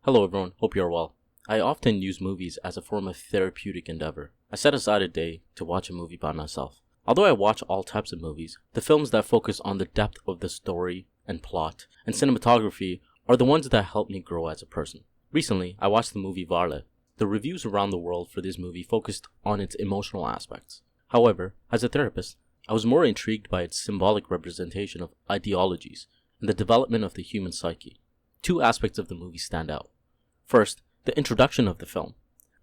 Hello everyone, hope you are well. I often use movies as a form of therapeutic endeavor. I set aside a day to watch a movie by myself. Although I watch all types of movies, the films that focus on the depth of the story and plot and cinematography are the ones that help me grow as a person. Recently, I watched the movie Vaazhai. The reviews around the world for this movie focused on its emotional aspects. However, as a therapist, I was more intrigued by its symbolic representation of ideologies and the development of the human psyche. Two aspects of the movie stand out. First, the introduction of the film.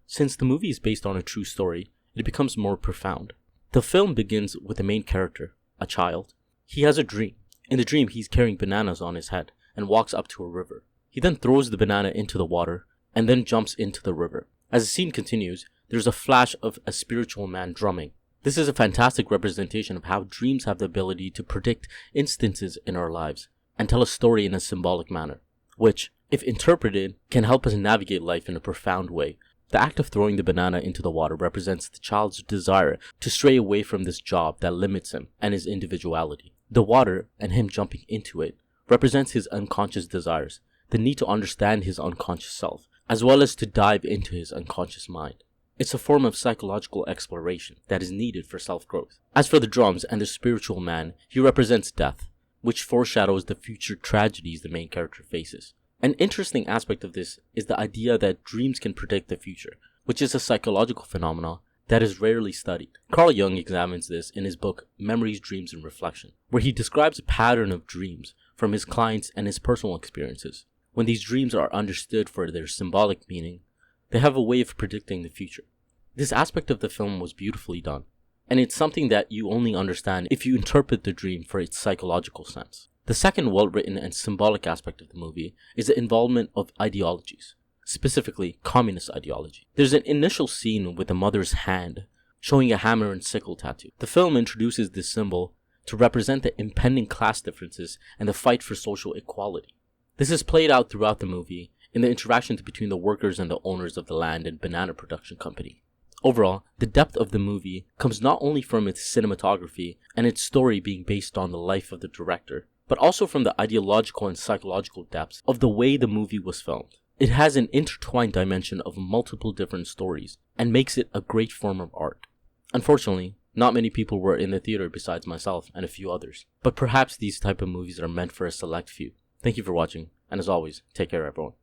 Since the movie is based on a true story, it becomes more profound. The film begins with the main character, a child. He has a dream. In the dream, he's carrying bananas on his head and walks up to a river. He then throws the banana into the water and then jumps into the river. As the scene continues, there's a flash of a spiritual man drumming. This is a fantastic representation of how dreams have the ability to predict instances in our lives and tell a story in a symbolic manner, which, if interpreted, can help us navigate life in a profound way. The act of throwing the banana into the water represents the child's desire to stray away from this job that limits him and his individuality. The water, and him jumping into it, represents his unconscious desires, the need to understand his unconscious self, as well as to dive into his unconscious mind. It's a form of psychological exploration that is needed for self-growth. As for the drums and the spiritual man, he represents death, which foreshadows the future tragedies the main character faces. An interesting aspect of this is the idea that dreams can predict the future, which is a psychological phenomenon that is rarely studied. Carl Jung examines this in his book Memories, Dreams, and Reflection, where he describes a pattern of dreams from his clients and his personal experiences. When these dreams are understood for their symbolic meaning, they have a way of predicting the future. This aspect of the film was beautifully done, and it's something that you only understand if you interpret the dream for its psychological sense. The second well-written and symbolic aspect of the movie is the involvement of ideologies, specifically communist ideology. There's an initial scene with the mother's hand showing a hammer and sickle tattoo. The film introduces this symbol to represent the impending class differences and the fight for social equality. This is played out throughout the movie in the interactions between the workers and the owners of the land and banana production company. Overall, the depth of the movie comes not only from its cinematography and its story being based on the life of the director, but also from the ideological and psychological depths of the way the movie was filmed. It has an intertwined dimension of multiple different stories and makes it a great form of art. Unfortunately, not many people were in the theater besides myself and a few others, but perhaps these type of movies are meant for a select few. Thank you for watching, and as always, take care everyone.